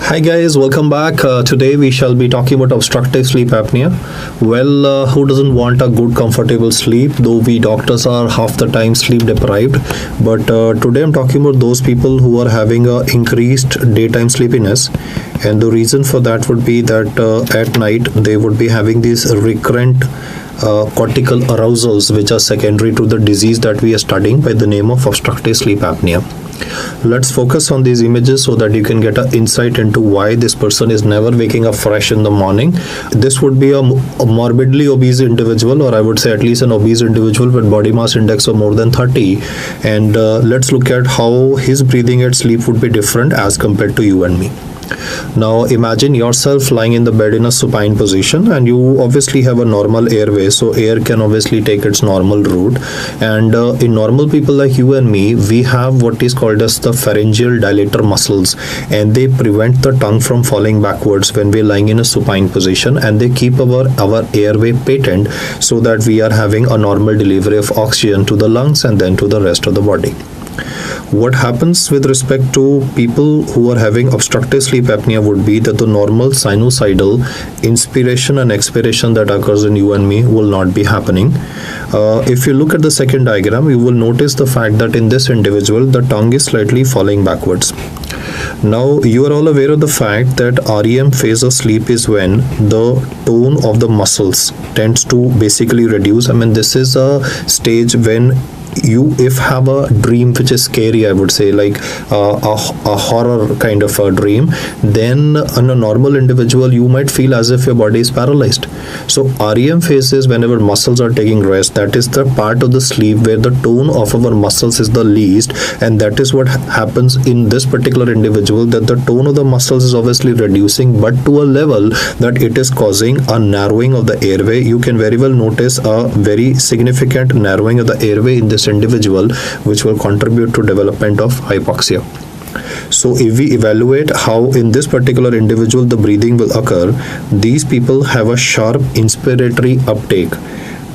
Hi guys, welcome back. Today we shall be talking about obstructive sleep apnea. Well, who doesn't want a good comfortable sleep, though we doctors are half the time sleep deprived. But today I'm talking about those people who are having a increased daytime sleepiness, and the reason for that would be that at night they would be having these recurrent cortical arousals which are secondary to the disease that we are studying by the name of obstructive sleep apnea. Let's focus on these images so that you can get an insight into why this person is never waking up fresh in the morning. This would be a morbidly obese individual, or I would say at least an obese individual with body mass index of more than 30. And let's look at how his breathing at sleep would be different as compared to you and me. Now imagine yourself lying in the bed in a supine position, and you obviously have a normal airway, so air can obviously take its normal route. And in normal people like you and me, we have what is called as the pharyngeal dilator muscles, and they prevent the tongue from falling backwards when we're lying in a supine position, and they keep our airway patent so that we are having a normal delivery of oxygen to the lungs and then to the rest of the body. What happens with respect to people who are having obstructive sleep apnea would be that the normal sinusoidal inspiration and expiration that occurs in you and me will not be happening. If you look at the second diagram, you will notice the fact that in this individual, the tongue is slightly falling backwards. Now, you are all aware of the fact that REM phase of sleep is when the tone of the muscles tends to basically reduce. I mean, this is a stage when you have a dream which is scary, I would say, like a horror kind of a dream, then in a normal individual you might feel as if your body is paralyzed. So REM phase is whenever muscles are taking rest. That is the part of the sleep where the tone of our muscles is the least, and that is what happens in this particular individual, that the tone of the muscles is obviously reducing, but to a level that it is causing a narrowing of the airway. You can very well notice a very significant narrowing of the airway in this individual, which will contribute to development of hypoxia. So if we evaluate how in this particular individual the breathing will occur, these people have a sharp inspiratory uptake,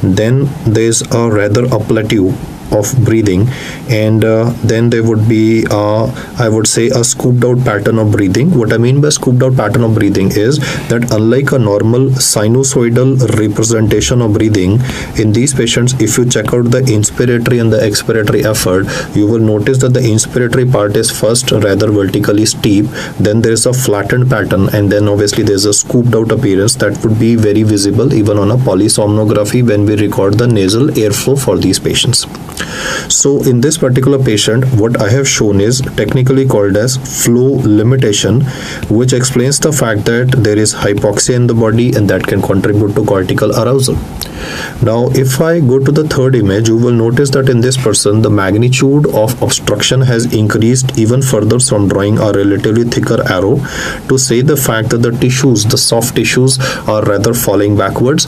then there's a rather a plateau of breathing, and then there would be I would say a scooped out pattern of breathing. What I mean by scooped out pattern of breathing is that unlike a normal sinusoidal representation of breathing, in these patients, if you check out the inspiratory and the expiratory effort, you will notice that the inspiratory part is first rather vertically steep, then there is a flattened pattern, and then obviously there's a scooped out appearance that would be very visible even on a polysomnography when we record the nasal airflow for these patients. So in this particular patient, what I have shown is technically called as flow limitation, which explains the fact that there is hypoxia in the body, and that can contribute to cortical arousal. Now, if I go to the third image, you will notice that in this person, the magnitude of obstruction has increased even further. So I'm drawing a relatively thicker arrow to say the fact that the tissues, the soft tissues, are rather falling backwards.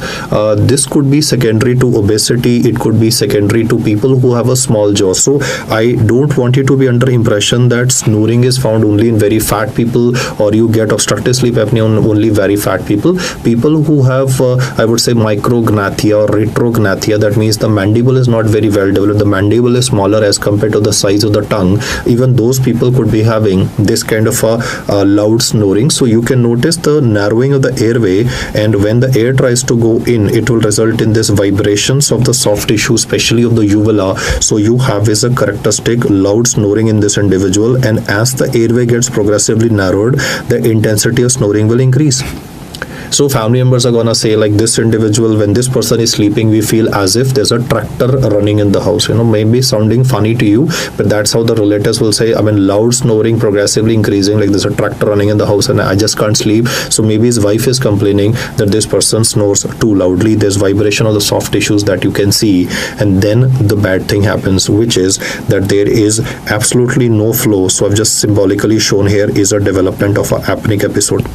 This could be secondary to obesity. It could be secondary to people who have a small jaw. So I don't want you to be under impression that snoring is found only in very fat people, or you get obstructive sleep apnea on only very fat people. People who have, I would say, micrognathia or retrognathia, that means the mandible is not very well developed, the mandible is smaller as compared to the size of the tongue, even those people could be having this kind of a loud snoring. So you can notice the narrowing of the airway, and when the air tries to go in, it will result in this vibrations of the soft tissue, especially of the uvula. So you have is a characteristic loud snoring in this individual, and as the airway gets progressively narrowed, the intensity of snoring will increase. So family members are gonna say, like, this individual, when this person is sleeping, we feel as if there's a tractor running in the house. Maybe sounding funny to you, but that's how the relatives will say. I mean, loud snoring progressively increasing, like there's a tractor running in the house and I just can't sleep. So maybe his wife is complaining that this person snores too loudly. There's vibration of the soft tissues that you can see, and then the bad thing happens, which is that there is absolutely no flow. So I've just symbolically shown here is a development of an apneic episode.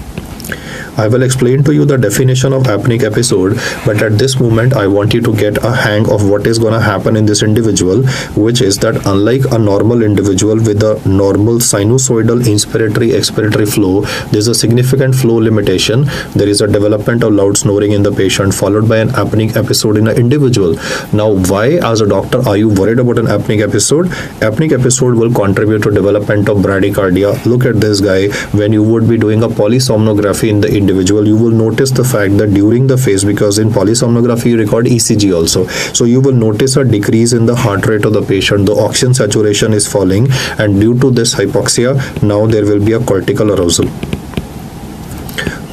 I will explain to you the definition of apneic episode, but at this moment I want you to get a hang of what is going to happen in this individual, which is that unlike a normal individual with a normal sinusoidal inspiratory expiratory flow, there is a significant flow limitation. There is a development of loud snoring in the patient followed by an apneic episode in an individual. Now, why as a doctor are you worried about an apneic episode? Apneic episode will contribute to development of bradycardia. Look at this guy. When you would be doing a polysomnography in the individual, you will notice the fact that during the phase, because in polysomnography you record ECG also, so you will notice a decrease in the heart rate of the patient. The oxygen saturation is falling, and due to this hypoxia, now there will be a cortical arousal.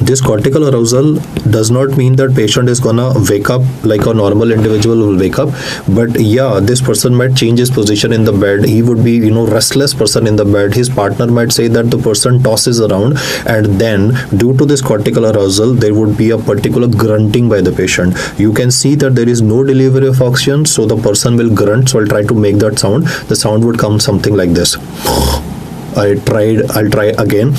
This cortical arousal does not mean that patient is gonna wake up like a normal individual will wake up, but yeah, this person might change his position in the bed. He would be, restless person in the bed. His partner might say that the person tosses around, and then due to this cortical arousal, there would be a particular grunting by the patient. You can see that there is no delivery of oxygen, so the person will grunt. So I'll try to make that sound. The sound would come something like this. I'll try again.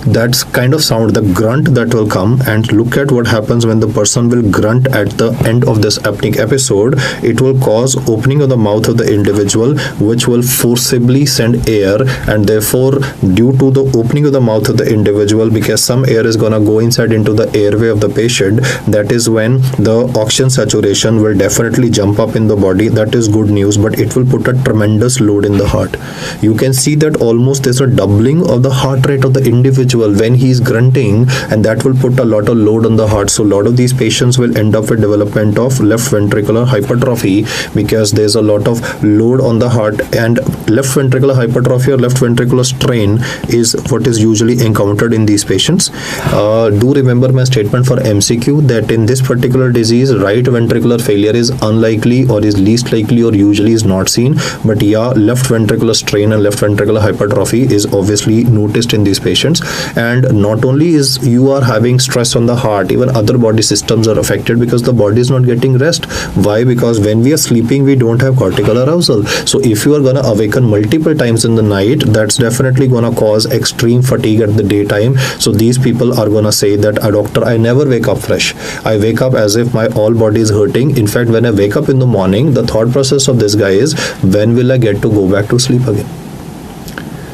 That's kind of sound, the grunt that will come. And look at what happens when the person will grunt at the end of this apneic episode. It will cause opening of the mouth of the individual, which will forcibly send air, and therefore due to the opening of the mouth of the individual, because some air is gonna go inside into the airway of the patient, that is when the oxygen saturation will definitely jump up in the body. That is good news, but it will put a tremendous load in the heart. You can see that almost there's a doubling of the heart rate of the individual when he is grunting, and that will put a lot of load on the heart. So a lot of these patients will end up with development of left ventricular hypertrophy, because there's a lot of load on the heart, and left ventricular hypertrophy or left ventricular strain is what is usually encountered in these patients. Do remember my statement for MCQ that in this particular disease, right ventricular failure is unlikely or is least likely or usually is not seen, but yeah, left ventricular strain and left ventricular hypertrophy is obviously noticed in these patients. And not only is you are having stress on the heart, even other body systems are affected because the body is not getting rest. Why? Because when we are sleeping, we don't have cortical arousal. So if you are going to awaken multiple times in the night, that's definitely going to cause extreme fatigue at the daytime. So these people are going to say that, doctor, I never wake up fresh. I wake up as if my all body is hurting. In fact, when I wake up in the morning, the thought process of this guy is, when will I get to go back to sleep again?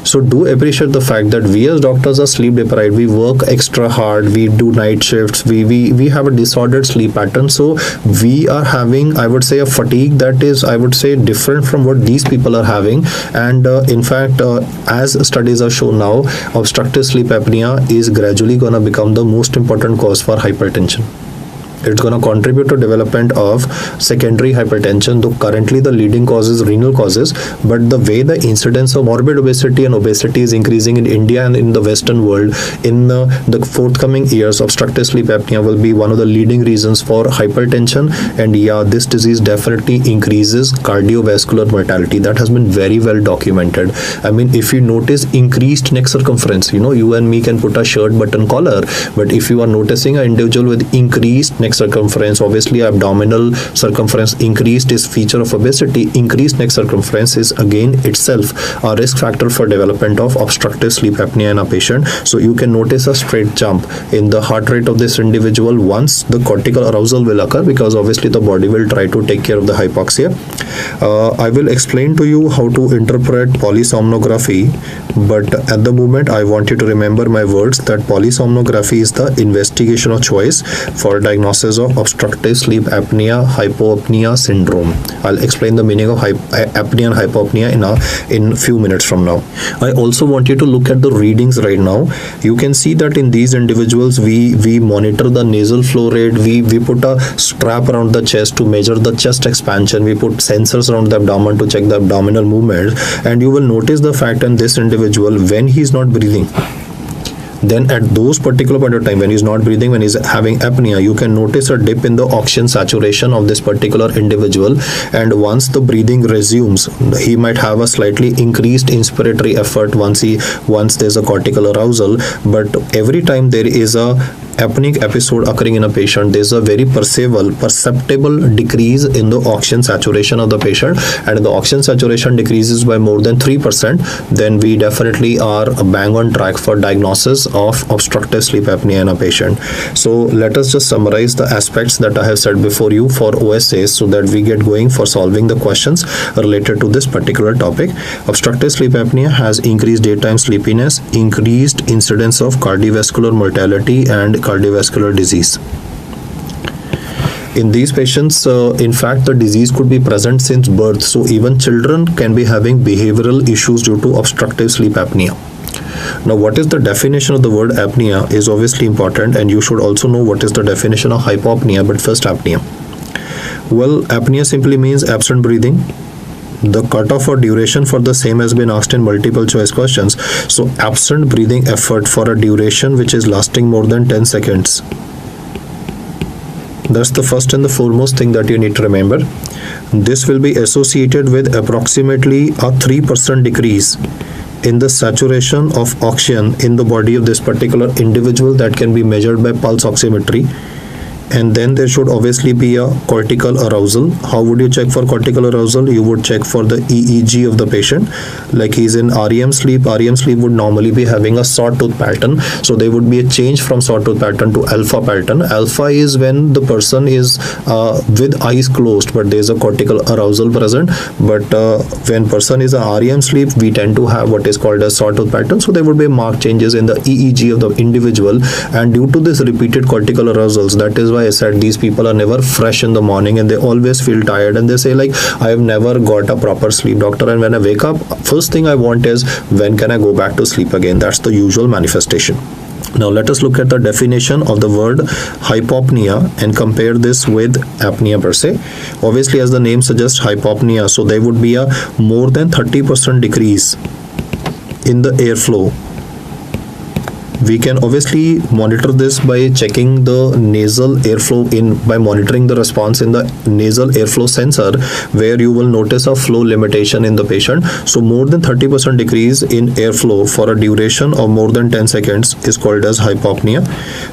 So do appreciate the fact that we as doctors are sleep deprived. We work extra hard. We do night shifts. We have a disordered sleep pattern. So we are having, I would say, a fatigue that is, I would say, different from what these people are having. And in fact, as studies have shown now, obstructive sleep apnea is gradually going to become the most important cause for hypertension. It's going to contribute to development of secondary hypertension, though currently the leading cause is renal causes. But the way the incidence of morbid obesity and obesity is increasing in India and in the Western world, in the forthcoming years, obstructive sleep apnea will be one of the leading reasons for hypertension. And yeah, this disease definitely increases cardiovascular mortality. That has been very well documented. I mean, if you notice increased neck circumference, you and me can put a shirt button collar, but if you are noticing an individual with increased neck circumference, obviously abdominal circumference increased is feature of obesity. Increased neck circumference is again itself a risk factor for development of obstructive sleep apnea in a patient. So you can notice a straight jump in the heart rate of this individual once the cortical arousal will occur, because obviously the body will try to take care of the hypoxia. I will explain to you how to interpret polysomnography, but at the moment I want you to remember my words that polysomnography is the investigation of choice for diagnosis of obstructive sleep apnea hypopnea syndrome. I'll explain the meaning of apnea and hypopnea in few minutes from now. I also want you to look at the readings right now. You can see that in these individuals we monitor the nasal flow rate. We put a strap around the chest to measure the chest expansion. We put sensors around the abdomen to check the abdominal movement, and you will notice the fact in this individual, when he is not breathing, then at those particular point of time when he's not breathing, when he's having apnea, you can notice a dip in the oxygen saturation of this particular individual. And once the breathing resumes, he might have a slightly increased inspiratory effort once there's a cortical arousal. But every time there is a apneic episode occurring in a patient, there's a very perceptible decrease in the oxygen saturation of the patient, and if the oxygen saturation decreases by more than 3%, then we definitely are bang on track for diagnosis of obstructive sleep apnea in a patient. So let us just summarize the aspects that I have said before you for OSAs so that we get going for solving the questions related to this particular topic. Obstructive sleep apnea has increased daytime sleepiness, increased incidence of cardiovascular mortality and cardiovascular disease. In these patients, in fact, the disease could be present since birth. So even children can be having behavioral issues due to obstructive sleep apnea. Now, what is the definition of the word apnea is obviously important, and you should also know what is the definition of hypopnea, but first apnea. Well, apnea simply means absent breathing. The cutoff or duration for the same has been asked in multiple choice questions. So absent breathing effort for a duration which is lasting more than 10 seconds. That's the first and the foremost thing that you need to remember. This will be associated with approximately a 3% decrease in the saturation of oxygen in the body of this particular individual that can be measured by pulse oximetry. And then there should obviously be a cortical arousal. How would you check for cortical arousal? You would check for the EEG of the patient. Like he's in REM sleep. REM sleep would normally be having a sawtooth pattern. So there would be a change from sawtooth pattern to alpha pattern. Alpha is when the person is with eyes closed, but there's a cortical arousal present. But when person is a REM sleep, we tend to have what is called a sawtooth pattern. So there would be marked changes in the EEG of the individual. And due to this repeated cortical arousals, that is why I said these people are never fresh in the morning and they always feel tired, and they say like, I have never got a proper sleep, doctor, and when I wake up, first thing I want is when can I go back to sleep again. That's the usual manifestation. Now let us look at the definition of the word hypopnea and compare this with apnea per se. Obviously, as the name suggests, hypopnea, so there would be a more than 30% decrease in the airflow. We can obviously monitor this by checking the nasal airflow by monitoring the response in the nasal airflow sensor, where you will notice a flow limitation in the patient. So more than 30% decrease in airflow for a duration of more than 10 seconds is called as hypopnea.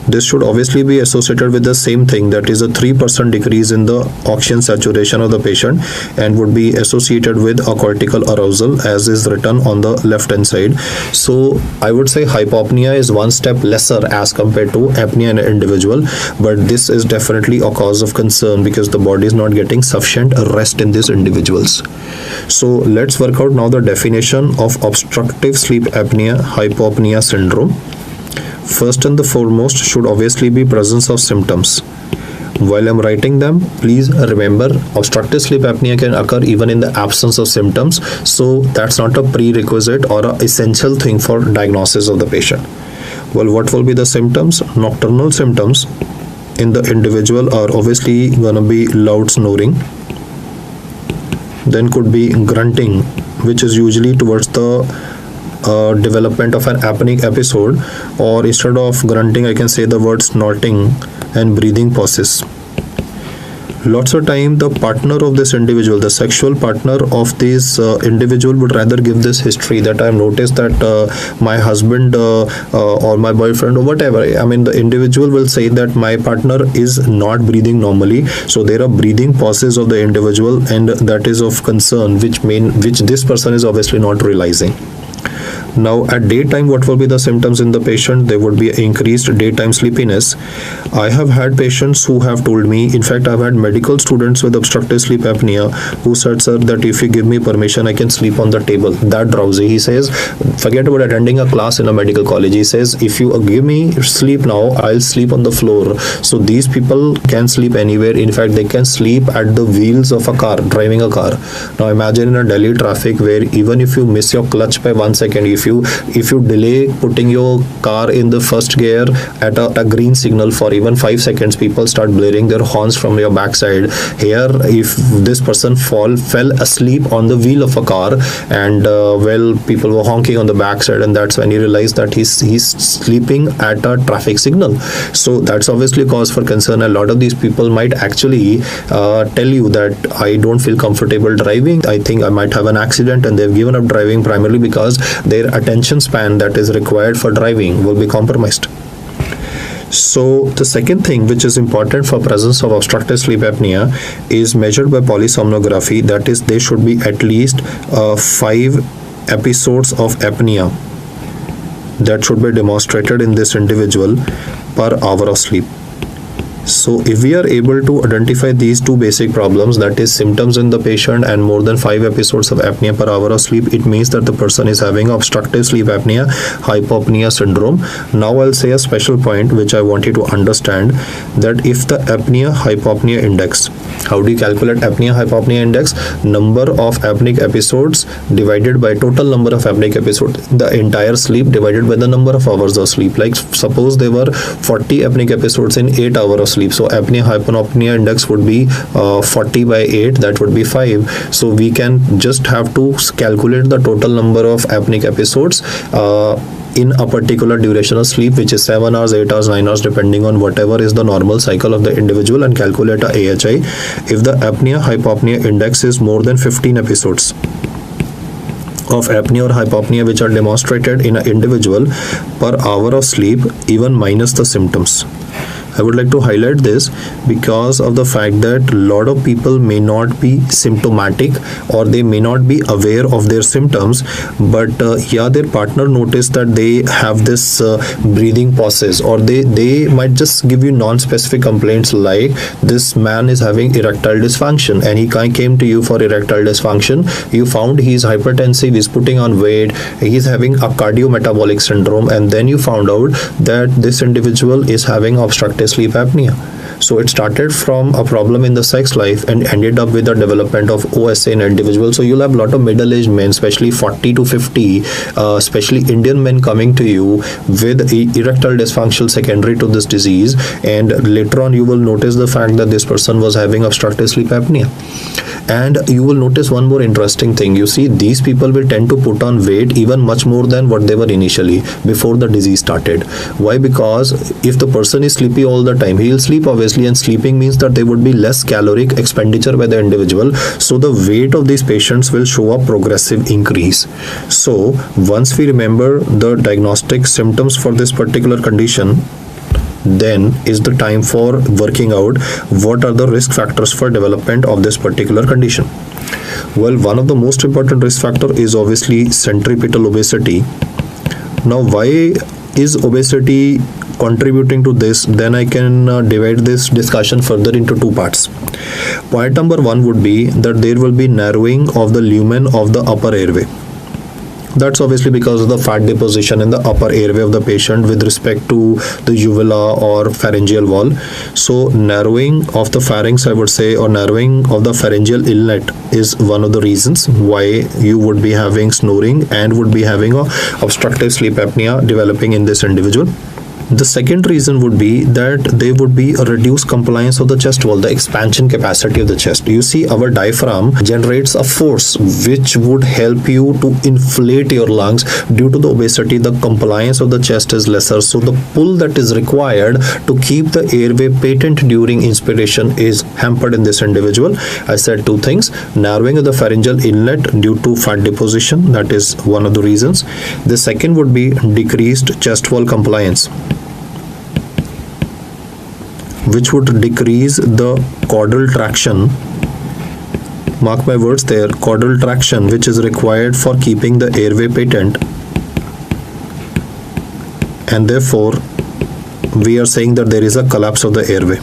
This should obviously be associated with the same thing, that is a 3% decrease in the oxygen saturation of the patient, and would be associated with a cortical arousal as is written on the left hand side. So I would say hypopnea is one step lesser as compared to apnea in an individual, but this is definitely a cause of concern because the body is not getting sufficient rest in these individuals. So let's work out now the definition of obstructive sleep apnea hypopnea syndrome. First and the foremost should obviously be presence of symptoms. While I'm writing them, please remember obstructive sleep apnea can occur even in the absence of symptoms, so that's not a prerequisite or an essential thing for diagnosis of the patient. Well, what will be the symptoms? Nocturnal symptoms in the individual are obviously going to be loud snoring. Then could be grunting, which is usually towards the development of an apneic episode, or instead of grunting I can say the word snorting, and breathing pauses. Lots of time the partner of this individual, the sexual partner of this individual would rather give this history that I have noticed that my husband or my boyfriend or whatever, I mean the individual will say that my partner is not breathing normally. So there are breathing pauses of the individual, and that is of concern, which this person is obviously not realizing. Now at daytime, what will be the symptoms in the patient? There would be increased daytime sleepiness. I have had patients who have told me, in fact I've had medical students with obstructive sleep apnea who said, sir, that if you give me permission I can sleep on the table. That drowsy. He says, forget about attending a class in a medical college. He says, if you give me sleep now, I'll sleep on the floor. So these people can sleep anywhere. In fact, they can sleep at the wheels of a car, driving a car. Now imagine in a Delhi traffic where even if you miss your clutch by 1 second, if you delay putting your car in the first gear at a green signal for even 5 seconds, people start blaring their horns from your backside. Here, if this person fell asleep on the wheel of a car, and people were honking on the backside, and that's when you realize that he's sleeping at a traffic signal. So that's obviously a cause for concern. A lot of these people might actually tell you that I don't feel comfortable driving, I think I might have an accident, and they've given up driving primarily because their attention span that is required for driving will be compromised. So the second thing which is important for presence of obstructive sleep apnea is measured by polysomnography. That is, there should be at least 5 episodes of apnea that should be demonstrated in this individual per hour of sleep. So if we are able to identify these two basic problems, that is symptoms in the patient and more than 5 episodes of apnea per hour of sleep, it means that the person is having obstructive sleep apnea, hypopnea syndrome. Now I'll say a special point which I want you to understand, that if the apnea hypopnea index, how do you calculate apnea hypopnea index? Number of apneic episodes divided by total number of apneic episodes, the entire sleep divided by the number of hours of sleep. Like suppose there were 40 apneic episodes in 8 hours of sleep. So apnea hypopnea index would be 40 by 8, that would be 5. So we can just have to calculate the total number of apneic episodes in a particular duration of sleep, which is 7 hours, 8 hours, 9 hours, depending on whatever is the normal cycle of the individual, and calculate a AHI. If the apnea hypopnea index is more than 15 episodes of apnea or hypopnea which are demonstrated in an individual per hour of sleep, even minus the symptoms. I would like to highlight this because of the fact that a lot of people may not be symptomatic or they may not be aware of their symptoms, but their partner noticed that they have this breathing pauses, or they might just give you non-specific complaints like this man is having erectile dysfunction, and he came to you for erectile dysfunction. You found he's hypertensive, he's putting on weight, he's having a cardiometabolic syndrome, and then you found out that this individual is having obstructive sleep apnea. So it started from a problem in the sex life and ended up with the development of OSA in individuals. So you'll have a lot of middle-aged men, especially 40 to 50, especially Indian men coming to you with erectile dysfunction secondary to this disease, and later on you will notice the fact that this person was having obstructive sleep apnea. And you will notice one more interesting thing. You see, these people will tend to put on weight even much more than what they were initially before the disease started. Why? Because if the person is sleepy all the time, he will sleep obviously, and sleeping means that there would be less caloric expenditure by the individual. So the weight of these patients will show a progressive increase. So once we remember the diagnostic symptoms for this particular condition, then is the time for working out what are the risk factors for development of this particular condition. Well, one of the most important risk factor is obviously centripetal obesity. Now, why is obesity contributing to this? Then I can divide this discussion further into two parts. Point number one would be that there will be narrowing of the lumen of the upper airway. That's obviously because of the fat deposition in the upper airway of the patient with respect to the uvula or pharyngeal wall. So narrowing of the pharynx, I would say, or narrowing of the pharyngeal inlet is one of the reasons why you would be having snoring and would be having a obstructive sleep apnea developing in this individual. The second reason would be that there would be a reduced compliance of the chest wall, the expansion capacity of the chest. You see, our diaphragm generates a force which would help you to inflate your lungs. Due to the obesity, the compliance of the chest is lesser. So the pull that is required to keep the airway patent during inspiration is hampered in this individual. I said two things: narrowing of the pharyngeal inlet due to fat deposition, that is one of the reasons. The second would be decreased chest wall compliance, which would decrease the caudal traction. Mark my words there, caudal traction, which is required for keeping the airway patent. And therefore, we are saying that there is a collapse of the airway.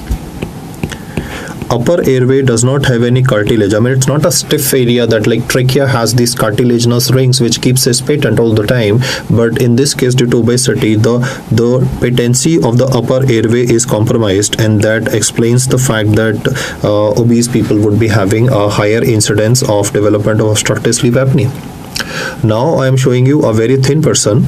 Upper airway does not have any cartilage. I mean, it's not a stiff area that like trachea has these cartilaginous rings which keeps us patent all the time. But in this case, due to obesity, the patency of the upper airway is compromised, and that explains the fact that obese people would be having a higher incidence of development of obstructive sleep apnea. Now I am showing you a very thin person.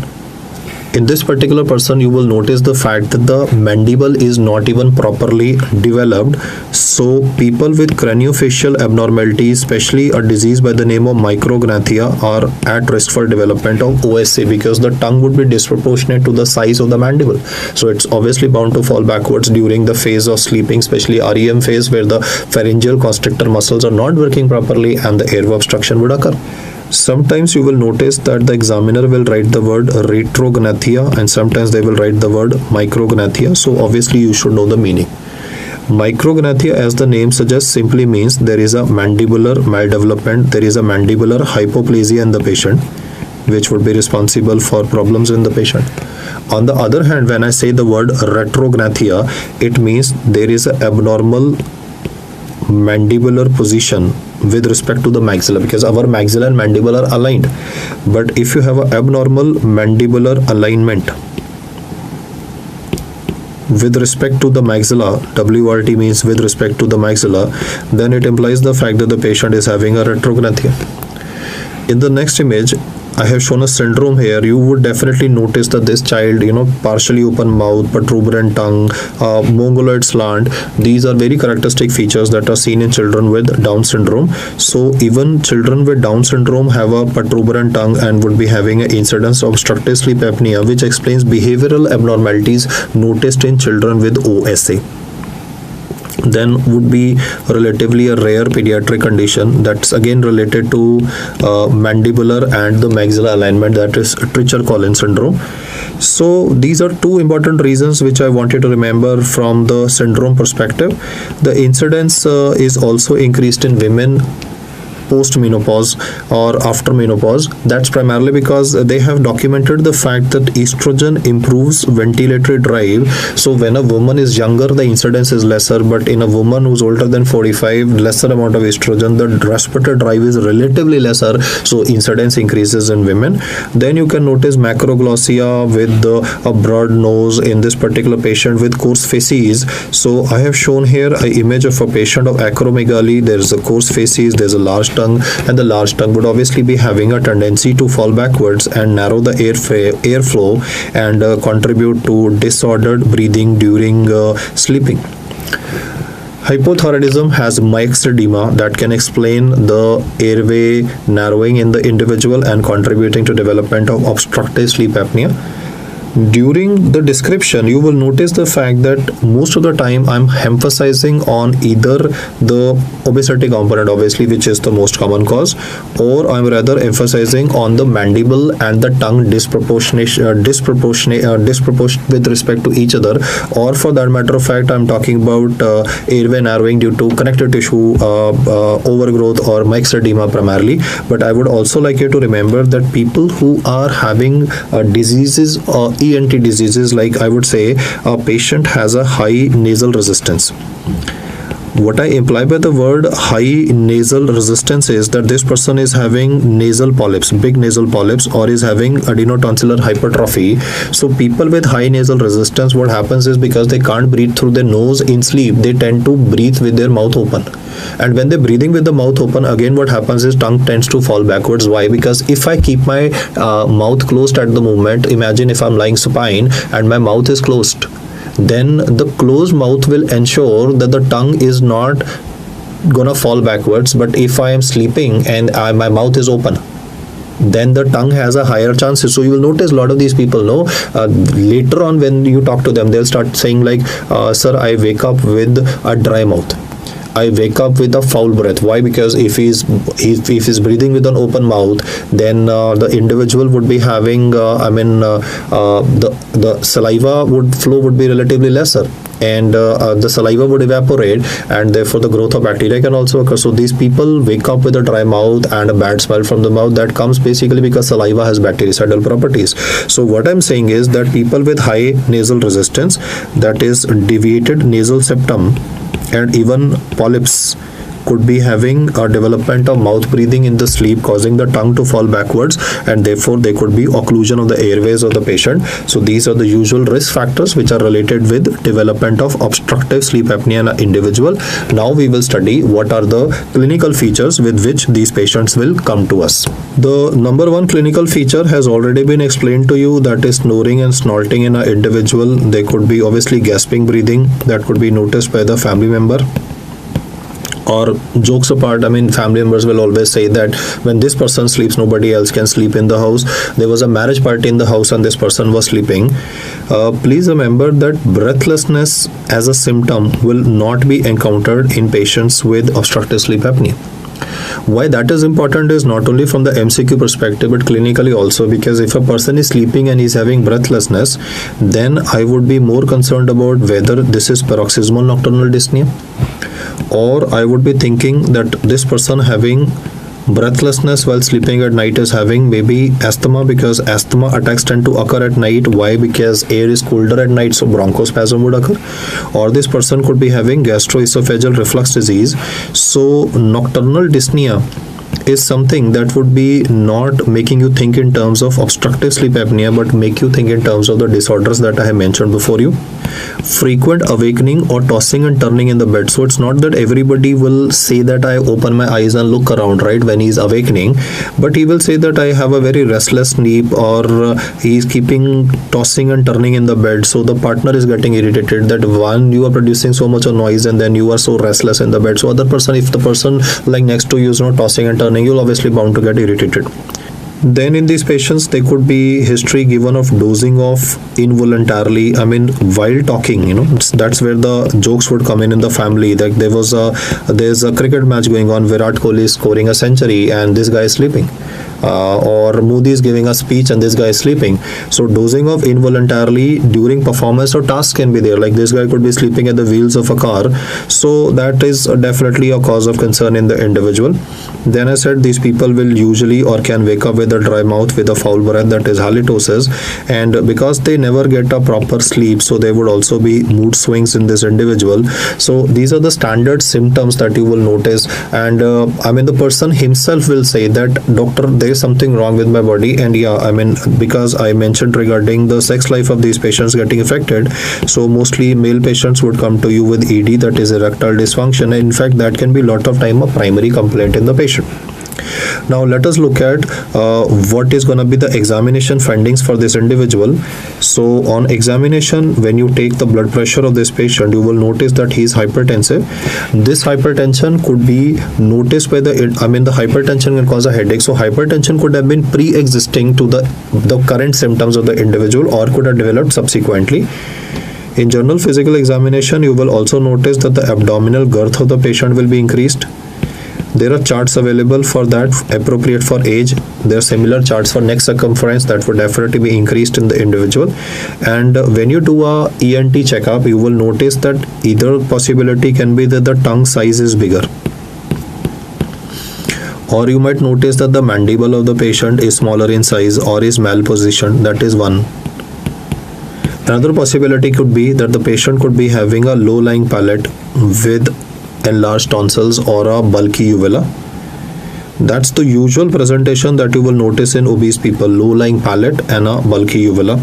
In this particular person, you will notice the fact that the mandible is not even properly developed. So people with craniofacial abnormalities, especially a disease by the name of micrograthia, are at risk for development of OSA because the tongue would be disproportionate to the size of the mandible. So it's obviously bound to fall backwards during the phase of sleeping, especially REM phase, where the pharyngeal constrictor muscles are not working properly and the airway obstruction would occur. Sometimes you will notice that the examiner will write the word retrognathia and sometimes they will write the word micrognathia. So obviously you should know the meaning. Micrognathia, as the name suggests, simply means there is a mandibular maldevelopment, there is a mandibular hypoplasia in the patient, which would be responsible for problems in the patient. On the other hand, when I say the word retrognathia, it means there is an abnormal mandibular position with respect to the maxilla, because our maxilla and mandible are aligned. But if you have an abnormal mandibular alignment with respect to the maxilla, WRT means with respect to the maxilla, then it implies the fact that the patient is having a retrognathia. In the next image, I have shown a syndrome here. You would definitely notice that this child, partially open mouth, protuberant tongue, mongoloid slant. These are very characteristic features that are seen in children with Down syndrome. So even children with Down syndrome have a protuberant tongue and would be having an incidence of obstructive sleep apnea, which explains behavioral abnormalities noticed in children with OSA. Then would be relatively a rare pediatric condition that's again related to mandibular and the maxilla alignment, that is Treacher-Collins syndrome. So these are two important reasons which I want you to remember from the syndrome perspective. The incidence is also increased in women post-menopause or after menopause. That's primarily because they have documented the fact that estrogen improves ventilatory drive. So when a woman is younger, the incidence is lesser, but in a woman who's older than 45, lesser amount of estrogen, the respiratory drive is relatively lesser, so incidence increases in women. Then you can notice macroglossia with a broad nose in this particular patient with coarse facies. So I have shown here an image of a patient of acromegaly. There is a coarse facies, there's a large tongue, and the large tongue would obviously be having a tendency to fall backwards and narrow the airflow and contribute to disordered breathing during sleeping. Hypothyroidism has myxedema that can explain the airway narrowing in the individual and contributing to development of obstructive sleep apnea. During the description, you will notice the fact that most of the time I'm emphasizing on either the obesity component, obviously, which is the most common cause, or I'm rather emphasizing on the mandible and the tongue disproportionate with respect to each other, or for that matter of fact, I'm talking about airway narrowing due to connective tissue overgrowth or myxedema primarily. But I would also like you to remember that people who are having diseases or ENT diseases, like I would say a patient has a high nasal resistance. What I imply by the word high nasal resistance is that this person is having nasal polyps, big nasal polyps, or is having adenotonsillar hypertrophy. So people with high nasal resistance, what happens is because they can't breathe through their nose in sleep, they tend to breathe with their mouth open. And when they're breathing with the mouth open, again what happens is tongue tends to fall backwards. Why? Because if I keep my mouth closed at the moment, imagine if I'm lying supine and my mouth is closed, then the closed mouth will ensure that the tongue is not gonna fall backwards. But if I am sleeping and my mouth is open, then the tongue has a higher chances. So you will notice a lot of these people later on when you talk to them, they'll start saying like, sir, I wake up with a dry mouth, I wake up with a foul breath. Why? Because if he's breathing with an open mouth, then the individual would be having the saliva flow would be relatively lesser, and the saliva would evaporate, and therefore the growth of bacteria can also occur. So these people wake up with a dry mouth and a bad smell from the mouth. That comes basically because saliva has bactericidal properties. So what I'm saying is that people with high nasal resistance, that is deviated nasal septum and even polyps, could be having a development of mouth breathing in the sleep, causing the tongue to fall backwards, and therefore there could be occlusion of the airways of the patient. So these are the usual risk factors which are related with development of obstructive sleep apnea in an individual. Now we will study what are the clinical features with which these patients will come to us. The number one clinical feature has already been explained to you, that is snoring and snorting in an individual. There could be obviously gasping breathing that could be noticed by the family member. Or jokes apart, family members will always say that when this person sleeps, nobody else can sleep in the house. There was a marriage party in the house and this person was sleeping. Please remember that breathlessness as a symptom will not be encountered in patients with obstructive sleep apnea. Why that is important is not only from the MCQ perspective but clinically also, because if a person is sleeping and is having breathlessness, then I would be more concerned about whether this is paroxysmal nocturnal dyspnea, or I would be thinking that this person having breathlessness while sleeping at night is having maybe asthma, because asthma attacks tend to occur at night. Why? Because air is colder at night, so bronchospasm would occur. Or this person could be having gastroesophageal reflux disease. So nocturnal dyspnea is something that would be not making you think in terms of obstructive sleep apnea, but make you think in terms of the disorders that I have mentioned before you. Frequent awakening or tossing and turning in the bed. So it's not that everybody will say that I open my eyes and look around, right, when he's awakening, but he will say that I have a very restless sleep, or he's keeping tossing and turning in the bed. So the partner is getting irritated that one, you are producing so much of noise and then you are so restless in the bed. So other person, if the person like next to you is not tossing and turning, you'll obviously bound to get irritated. Then in these patients, there could be history given of dozing off involuntarily. I mean, while talking, that's where the jokes would come in the family. Like there's a cricket match going on, Virat Kohli is scoring a century and this guy is sleeping. Or Modi is giving a speech and this guy is sleeping. So dozing off involuntarily during performance or task can be there. Like this guy could be sleeping at the wheels of a car. So that is definitely a cause of concern in the individual. Then I said these people will usually or can wake up with a dry mouth, with a foul breath, that is halitosis, and because they never get a proper sleep, so there would also be mood swings in this individual. So these are the standard symptoms that you will notice, and the person himself will say that, doctor, there is something wrong with my body. And because I mentioned regarding the sex life of these patients getting affected, so mostly male patients would come to you with ED, that is erectile dysfunction, and in fact that can be a lot of time a primary complaint in the patient. Now let us look at what is going to be the examination findings for this individual. So on examination, when you take the blood pressure of this patient, you will notice that he is hypertensive. This hypertension could be noticed by the hypertension can cause a headache. So hypertension could have been pre-existing to the current symptoms of the individual, or could have developed subsequently. In general physical examination, you will also notice that the abdominal girth of the patient will be increased. There are charts available for that, appropriate for age. There are similar charts for neck circumference that would definitely be increased in the individual. And when you do a ENT checkup, you will notice that either possibility can be that the tongue size is bigger, or you might notice that the mandible of the patient is smaller in size or is malpositioned. That is one. Another possibility could be that the patient could be having a low-lying palate with enlarged tonsils or a bulky uvula. That's the usual presentation that you will notice in obese people: low-lying palate and a bulky uvula.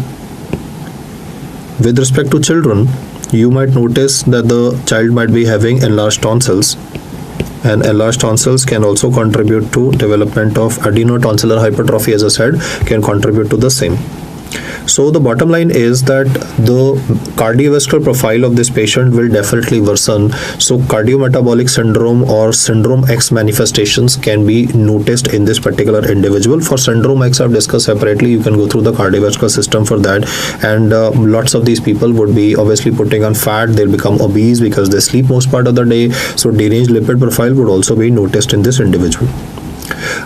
With respect to children, you might notice that the child might be having enlarged tonsils, and enlarged tonsils can also contribute to development of adenotonsillar hypertrophy, as I said, can contribute to the same. So the bottom line is that the cardiovascular profile of this patient will definitely worsen. So cardiometabolic syndrome or syndrome X manifestations can be noticed in this particular individual. For syndrome X, I've discussed separately. You can go through the cardiovascular system for that. And lots of these people would be obviously putting on fat. They'll become obese because they sleep most part of the day. So deranged lipid profile would also be noticed in this individual.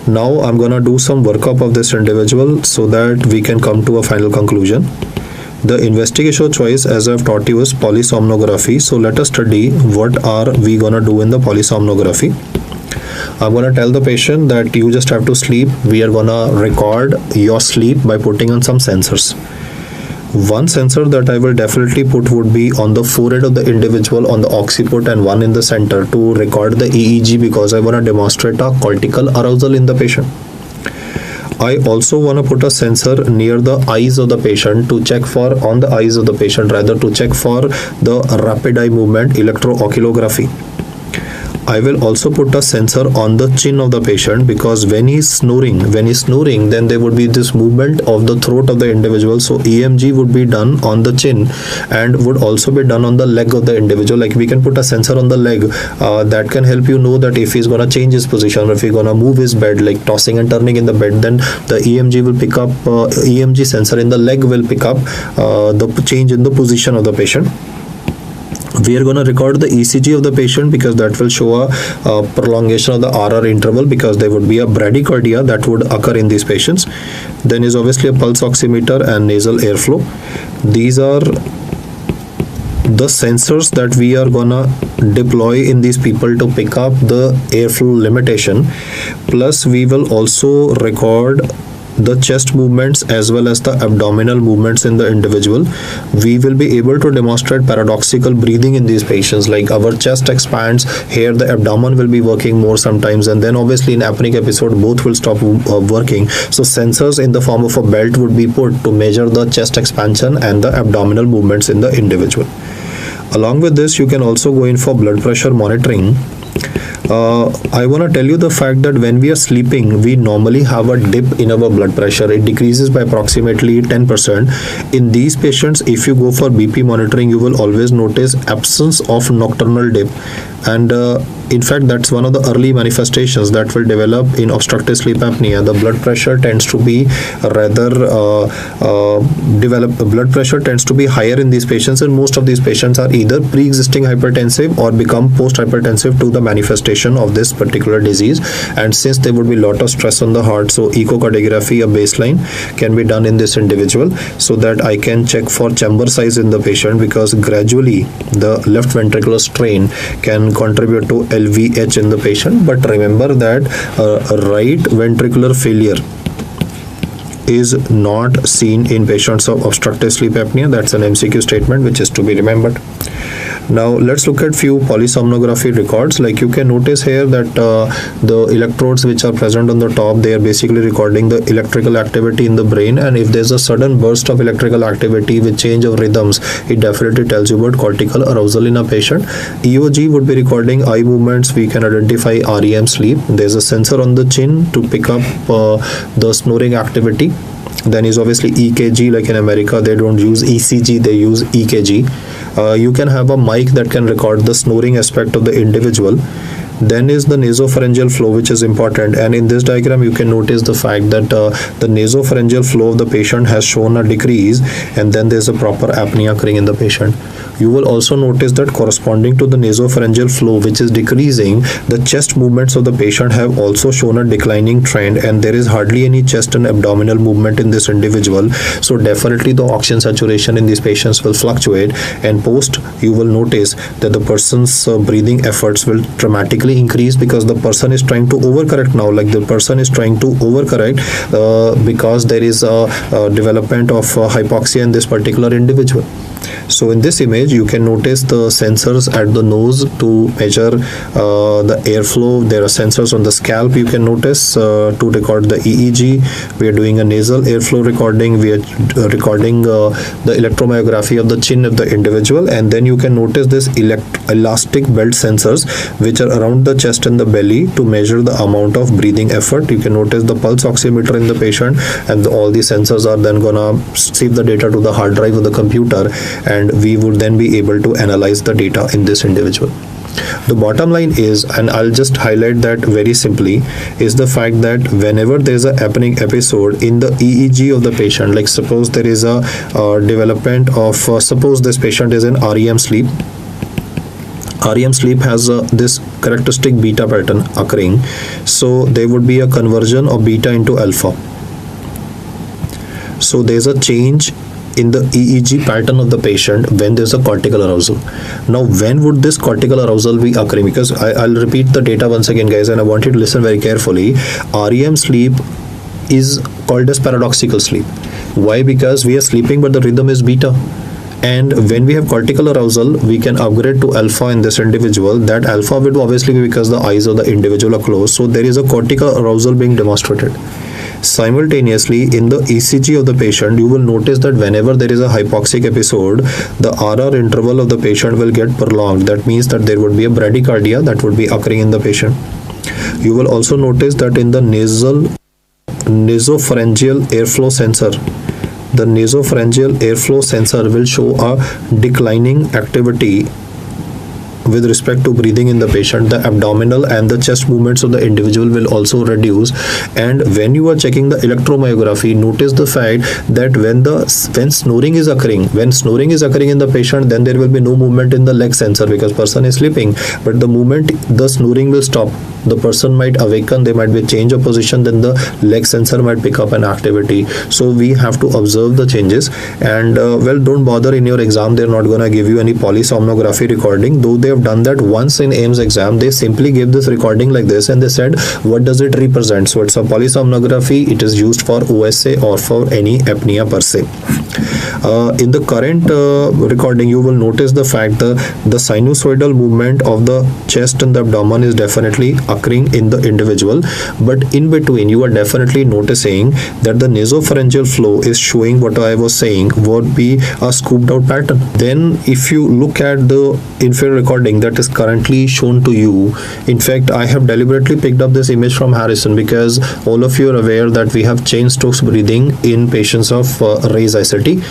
Now I'm gonna do some workup of this individual so that we can come to a final conclusion. The investigation choice, as I've taught you, is polysomnography. So let us study what are we gonna do in the polysomnography. I'm gonna tell the patient that you just have to sleep. We are gonna record your sleep by putting on some sensors. One sensor that I will definitely put would be on the forehead of the individual on the occiput, and one in the center to record the EEG, because I want to demonstrate a cortical arousal in the patient. I also want to put a sensor near the eyes of the patient to check for, on the eyes of the patient rather, to check for the rapid eye movement, electrooculography. I will also put a sensor on the chin of the patient, because when he's snoring, then there would be this movement of the throat of the individual. So EMG would be done on the chin and would also be done on the leg of the individual. Like we can put a sensor on the leg that can help you know that if he's gonna change his position, or if he's gonna move his bed, like tossing and turning in the bed, then the EMG will pick up, EMG sensor in the leg will pick up the change in the position of the patient. We are going to record the ECG of the patient because that will show a prolongation of the RR interval, because there would be a bradycardia that would occur in these patients. Then is obviously a pulse oximeter and nasal airflow. These are the sensors that we are gonna deploy in these people to pick up the airflow limitation. Plus we will also record the chest movements as well as the abdominal movements in the individual. We will be able to demonstrate paradoxical breathing in these patients, like our chest expands, here the abdomen will be working more sometimes, and then obviously in apneic episode both will stop working. So sensors in the form of a belt would be put to measure the chest expansion and the abdominal movements in the individual. Along with this, you can also go in for blood pressure monitoring. I want to tell you the fact that when we are sleeping, we normally have a dip in our blood pressure. It decreases by approximately 10%. In these patients, if you go for BP monitoring, you will always notice absence of nocturnal dip. And in fact, that's one of the early manifestations that will develop in obstructive sleep apnea. The blood pressure tends to be blood pressure tends to be higher in these patients, and most of these patients are either pre-existing hypertensive or become post-hypertensive to the manifestation of this particular disease. And since there would be a lot of stress on the heart, so echocardiography, a baseline, can be done in this individual so that I can check for chamber size in the patient, because gradually the left ventricular strain can contribute to LVH in the patient. But remember that right ventricular failure is not seen in patients of obstructive sleep apnea. That's an MCQ statement which is to be remembered. Now let's look at few polysomnography records. Like you can notice here that the electrodes which are present on the top, they are basically recording the electrical activity in the brain, and if there's a sudden burst of electrical activity with change of rhythms, it definitely tells you about cortical arousal in a patient. EOG would be recording eye movements. We can identify REM sleep. There's a sensor on the chin to pick up the snoring activity. Then is obviously EKG. Like in America, they don't use ECG, they use EKG. You can have a mic that can record the snoring aspect of the individual. Then is the nasopharyngeal flow, which is important, and in this diagram you can notice the fact that the nasopharyngeal flow of the patient has shown a decrease, and then there's a proper apnea occurring in the patient. You will also notice that corresponding to the nasopharyngeal flow, which is decreasing, the chest movements of the patient have also shown a declining trend, and there is hardly any chest and abdominal movement in this individual. So definitely the oxygen saturation in these patients will fluctuate, and post you will notice that the person's breathing efforts will dramatically increase, because the person is trying to overcorrect now. Like the person is trying to overcorrect because there is a development of hypoxia in this particular individual. So in this image you can notice the sensors at the nose to measure the airflow. There are sensors on the scalp, you can notice, to record the EEG. We are doing a nasal airflow recording. We are recording the electromyography of the chin of the individual, and then you can notice this elastic belt sensors which are around the chest and the belly to measure the amount of breathing effort. You can notice the pulse oximeter in the patient, and all these sensors are then gonna save the data to the hard drive of the computer, and we would then be able to analyze the data in this individual. The bottom line is, and I'll just highlight that very simply, is the fact that whenever there's a apneic episode in the EEG of the patient, like suppose there is a development of, suppose this patient is in REM sleep. REM sleep has this characteristic beta pattern occurring, so there would be a conversion of beta into alpha. So there's a change in the EEG pattern of the patient when there's a cortical arousal. Now when would this cortical arousal be occurring? Because I'll repeat the data once again, guys, and I want you to listen very carefully. REM sleep is called as paradoxical sleep. Why? Because we are sleeping but the rhythm is beta. And when we have cortical arousal, we can upgrade to alpha in this individual. That alpha will obviously be because the eyes of the individual are closed. So there is a cortical arousal being demonstrated. Simultaneously, in the ECG of the patient, you will notice that whenever there is a hypoxic episode, the RR interval of the patient will get prolonged. That means that there would be a bradycardia that would be occurring in the patient. You will also notice that in the nasopharyngeal airflow sensor, the nasopharyngeal airflow sensor will show a declining activity with respect to breathing in the patient, the abdominal and the chest movements of the individual will also reduce. And when you are checking the electromyography, notice the fact that when snoring is occurring in the patient, then there will be no movement in the leg sensor because person is sleeping. But the moment the snoring will stop, the person might awaken, they might be change of position, then the leg sensor might pick up an activity. So we have to observe the changes. And don't bother, in your exam they're not gonna give you any polysomnography recording, though they have done that once in AIMS exam. They simply gave this recording like this and they said what does it represent. So it's a polysomnography, it is used for OSA or for any apnea per se. In the current recording, you will notice the fact that the sinusoidal movement of the chest and the abdomen is definitely occurring in the individual, but in between you are definitely noticing that the nasopharyngeal flow is showing what I was saying would be a scooped out pattern. Then if you look at the inferior recording that is currently shown to you, in fact I have deliberately picked up this image from Harrison because all of you are aware that we have Cheyne-Stokes breathing in patients of raised ICT.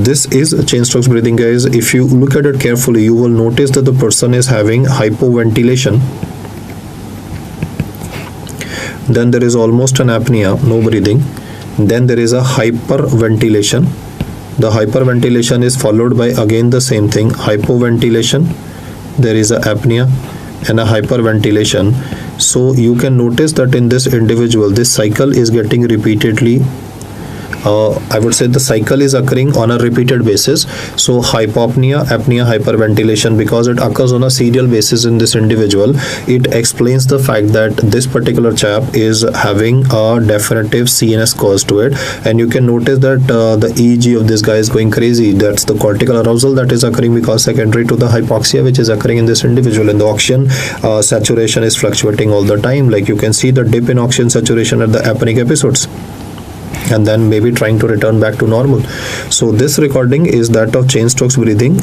This is Cheyne-Stokes breathing, guys. If you look at it carefully, you will notice that the person is having hypoventilation. Then there is almost an apnea, no breathing. Then there is a hyperventilation. The hyperventilation is followed by again the same thing, hypoventilation. There is a apnea and a hyperventilation. So you can notice that in this individual, this cycle is getting repeatedly. I would say the cycle is occurring on a repeated basis. So hypopnea, apnea, hyperventilation, because it occurs on a serial basis in this individual, it explains the fact that this particular chap is having a definitive CNS cause to it. And you can notice that the EEG of this guy is going crazy. That's the cortical arousal that is occurring because secondary to the hypoxia which is occurring in this individual, and the oxygen saturation is fluctuating all the time. Like you can see the dip in oxygen saturation at the apneic episodes, and then maybe trying to return back to normal. So this recording is that of Cheyne-Stokes breathing.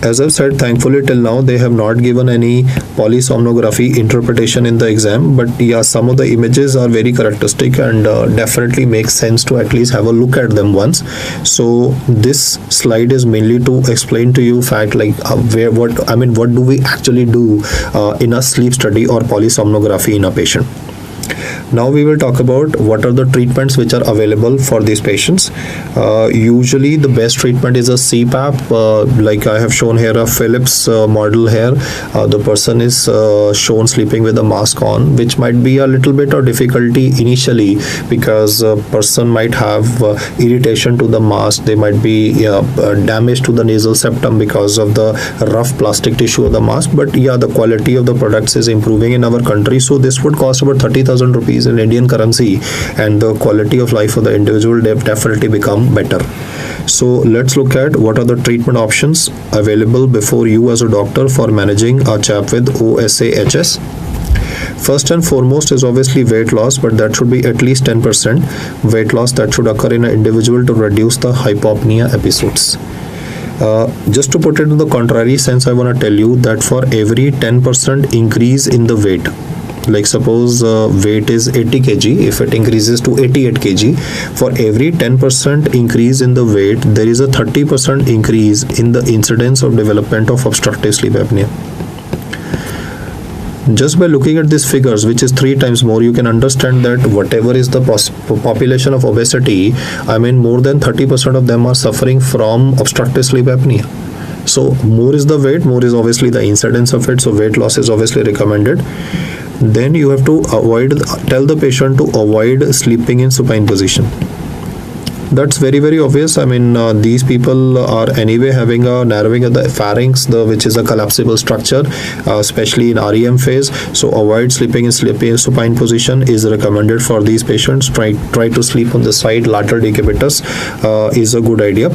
As I've said, thankfully till now they have not given any polysomnography interpretation in the exam, but yeah, some of the images are very characteristic and definitely makes sense to at least have a look at them once. So this slide is mainly to explain to you fact like what do we actually do in a sleep study or polysomnography in a patient. Now we will talk about what are the treatments which are available for these patients. Usually the best treatment is a CPAP, like I have shown here a Philips model here. The person is shown sleeping with a mask on, which might be a little bit of difficulty initially because a person might have irritation to the mask. They might be damage to the nasal septum because of the rough plastic tissue of the mask. But yeah, the quality of the products is improving in our country. So this would cost about 30,000 rupees in Indian currency, and the quality of life for the individual definitely become better. So let's look at what are the treatment options available before you as a doctor for managing a chap with OSA-HS. First and foremost is obviously weight loss, but that should be at least 10% weight loss that should occur in an individual to reduce the hypopnea episodes. Just to put it in the contrary sense, I want to tell you that for every 10% increase in the weight, like suppose weight is 80 kg, if it increases to 88 kg, for every 10% increase in the weight, there is a 30% increase in the incidence of development of obstructive sleep apnea. Just by looking at these figures, which is 3 times more, you can understand that whatever is the population of obesity, more than 30% of them are suffering from obstructive sleep apnea. So more is the weight, more is obviously the incidence of it. So weight loss is obviously recommended. Then you have to tell the patient to avoid sleeping in supine position. That's very, very obvious. These people are anyway having a narrowing of the pharynx, which is a collapsible structure, especially in REM phase. So avoid sleeping in supine position is recommended for these patients. Try to sleep on the side. Lateral decubitus is a good idea.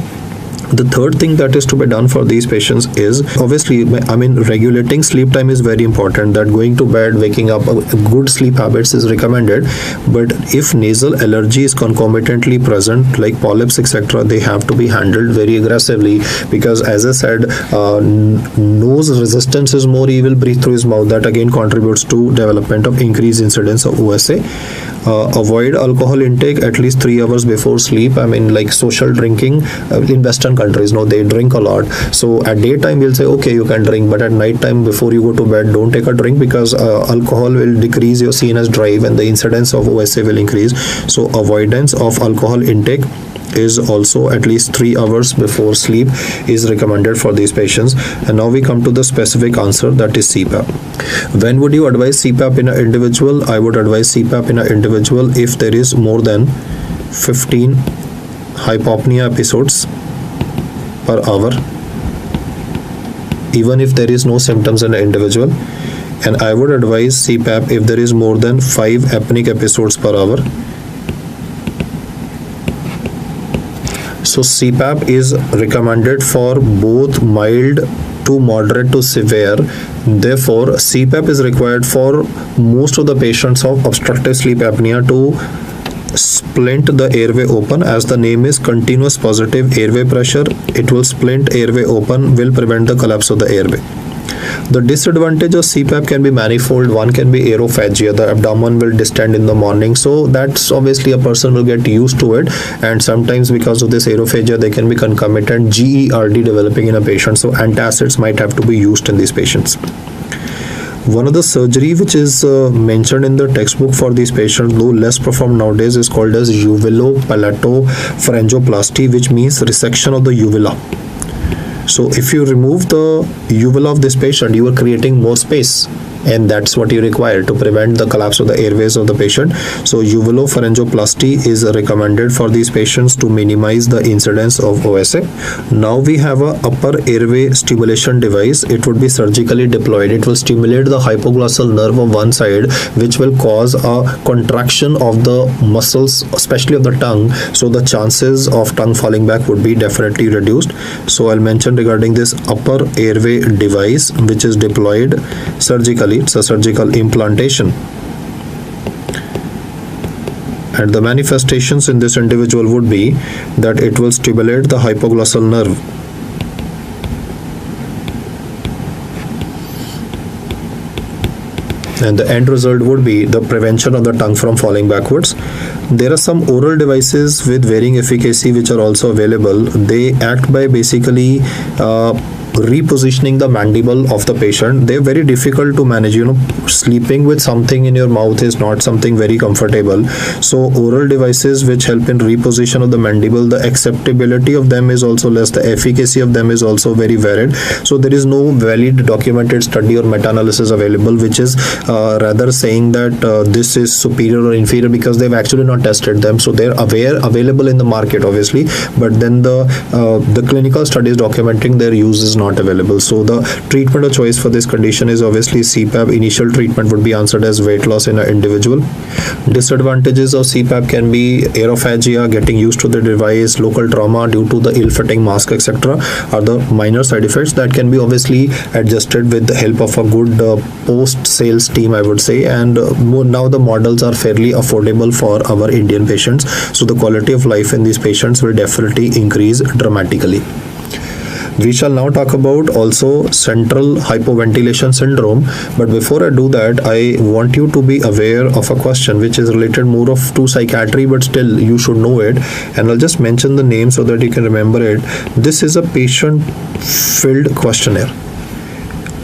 The third thing that is to be done for these patients is obviously, regulating sleep time is very important. That going to bed, waking up, good sleep habits is recommended. But if nasal allergy is concomitantly present, like polyps, etc., they have to be handled very aggressively because, as I said, nose resistance is more. He will breathe through his mouth. That again contributes to development of increased incidence of OSA. Avoid alcohol intake at least 3 hours before sleep. Like social drinking in Western Western countries, no, they drink a lot. So at daytime we'll say okay, you can drink, but at night time before you go to bed, don't take a drink, because alcohol will decrease your CNS drive and the incidence of OSA will increase. So avoidance of alcohol intake is also at least 3 hours before sleep is recommended for these patients. And now we come to the specific answer, that is CPAP. When would you advise CPAP in an individual? I would advise CPAP in an individual if there is more than 15 hypopnea episodes per hour, even if there is no symptoms in an individual. And I would advise CPAP if there is more than 5 apneic episodes per hour. So CPAP is recommended for both mild to moderate to severe. Therefore, CPAP is required for most of the patients of obstructive sleep apnea to splint the airway open. As the name is continuous positive airway pressure, it will splint airway open, will prevent the collapse of the airway. The disadvantage of CPAP can be manifold. One can be aerophagia. The abdomen will distend in the morning. So that's obviously a person will get used to it. And sometimes because of this aerophagia, they can be concomitant GERD developing in a patient. So antacids might have to be used in these patients. One of the surgery which is mentioned in the textbook for these patients, though less performed nowadays, is called as uvulopalatopharyngoplasty, which means resection of the uvula. So if you remove the uvula of this patient, you are creating more space, and that's what you require to prevent the collapse of the airways of the patient. So uvulopharyngoplasty is recommended for these patients to minimize the incidence of OSA. Now we have a upper airway stimulation device. It would be surgically deployed. It will stimulate the hypoglossal nerve of one side, which will cause a contraction of the muscles, especially of the tongue. So the chances of tongue falling back would be definitely reduced. So I'll mention regarding this upper airway device, which is deployed surgically. It's a surgical implantation, and the manifestations in this individual would be that it will stimulate the hypoglossal nerve, and the end result would be the prevention of the tongue from falling backwards. There are some oral devices with varying efficacy which are also available. They act by basically repositioning the mandible of the patient. They're very difficult to manage. Sleeping with something in your mouth is not something very comfortable. So oral devices which help in reposition of the mandible, the acceptability of them is also less. The efficacy of them is also very varied. So there is no valid documented study or meta-analysis available which is rather saying that this is superior or inferior, because they've actually not tested them. So they're available in the market obviously, but then the clinical studies documenting their use is not available. So the treatment of choice for this condition is obviously CPAP. Initial treatment would be answered as weight loss in an individual. Disadvantages of CPAP can be aerophagia, getting used to the device, local trauma due to the ill-fitting mask, etc. are the minor side effects that can be obviously adjusted with the help of a good post-sales team, I would say. And now the models are fairly affordable for our Indian patients. So the quality of life in these patients will definitely increase dramatically. We shall now talk about also central hypoventilation syndrome. But before I do that, I want you to be aware of a question which is related more to psychiatry, but still you should know it. And I'll just mention the name so that you can remember it. This is a patient-filled questionnaire.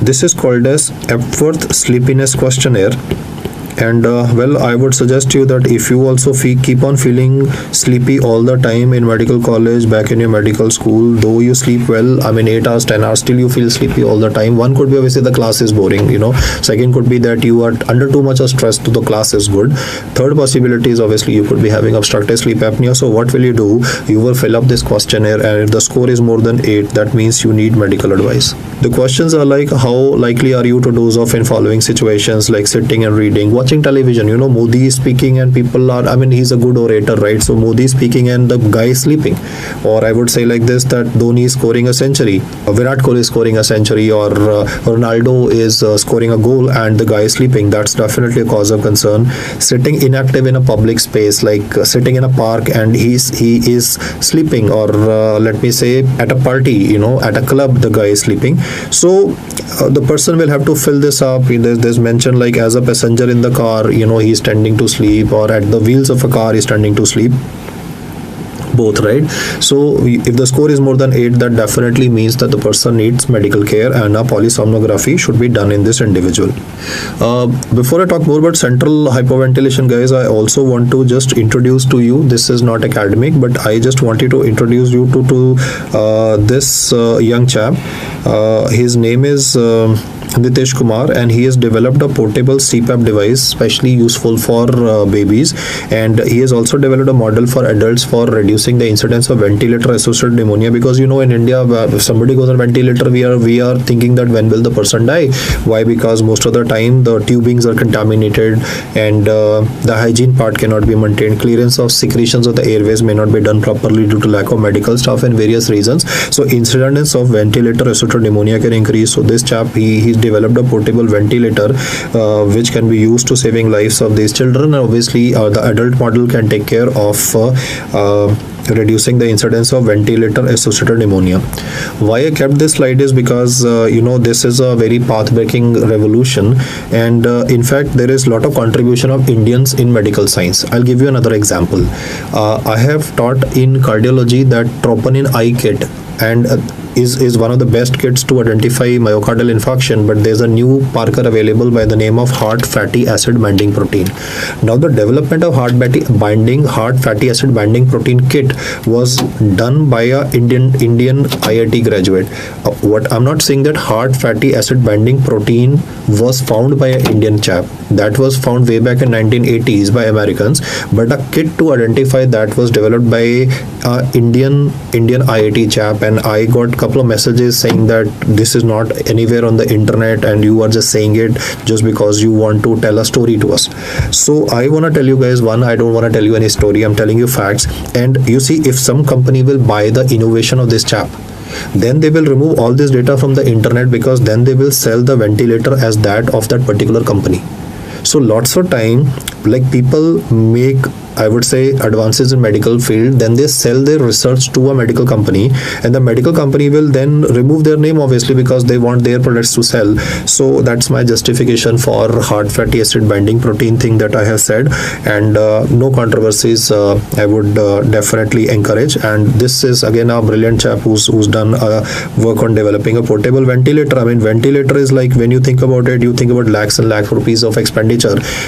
This is called as Epworth Sleepiness Questionnaire. And well, I would suggest you that if you also keep on feeling sleepy all the time in medical college, back in your medical school, though you sleep well, 8 hours, 10 hours, still you feel sleepy all the time. One could be obviously the class is boring, Second could be that you are under too much of stress to the class is good. Third possibility is obviously you could be having obstructive sleep apnea. So what will you do? You will fill up this questionnaire, and if the score is more than 8, that means you need medical advice. The questions are like, how likely are you to doze off in following situations, like sitting and reading, watching television. Modi is speaking and people are, he's a good orator, right? So Modi is speaking and the guy is sleeping. Or I would say like this, that Dhoni is scoring a century, Virat Kohli is scoring a century, or Ronaldo is scoring a goal and the guy is sleeping. That's definitely a cause of concern. Sitting inactive in a public space, like sitting in a park and he is sleeping, or let me say at a party, at a club, the guy is sleeping. So the person will have to fill this up. There's mentioned like as a passenger in the car, he's tending to sleep, or at the wheels of a car he's tending to sleep. both, right? So if the score is more than 8, that definitely means that the person needs medical care and a polysomnography should be done in this individual. Before I talk more about central hypoventilation, guys, I also want to just introduce to you, this is not academic, but I just wanted to introduce you to this young chap. His name is Nitesh Kumar, and he has developed a portable CPAP device specially useful for babies, and he has also developed a model for adults for reducing the incidence of ventilator associated pneumonia. Because you know, in India, if somebody goes on ventilator, we are thinking that when will the person die. Why? Because most of the time the tubings are contaminated, and the hygiene part cannot be maintained. Clearance of secretions of the airways may not be done properly due to lack of medical staff and various reasons. So incidence of ventilator associated pneumonia can increase. So this chap, he developed a portable ventilator which can be used to saving lives of these children. And obviously the adult model can take care of reducing the incidence of ventilator associated pneumonia. Why I kept this slide is because you know, this is a very path-breaking revolution, and in fact there is a lot of contribution of Indians in medical science. I'll give you another example. I have taught in cardiology that troponin I kit, and is one of the best kits to identify myocardial infarction, but there's a new Parker available by the name of heart fatty acid binding protein. Now the development of heart fatty acid binding protein kit was done by a Indian IIT graduate. What I'm not saying that heart fatty acid binding protein was found by an Indian chap. That was found way back in 1980s by Americans, but a kit to identify that was developed by Indian IIT chap, and I got couple of messages saying that this is not anywhere on the internet and you are just saying it just because you want to tell a story to us. So I want to tell you guys, one, I don't want to tell you any story, I'm telling you facts. And you see, if some company will buy the innovation of this chap, then they will remove all this data from the internet, because then they will sell the ventilator as that of that particular company. So lots of time, like people make, I would say, advances in medical field, then they sell their research to a medical company, and the medical company will then remove their name, obviously, because they want their products to sell. So that's my justification for heart fatty acid binding protein thing that I have said, and no controversies. I would definitely encourage. And this is again a brilliant chap who's done work on developing a portable ventilator. I mean, ventilator is like, when you think about it, you think about lakhs and lakhs of rupees of expenditure.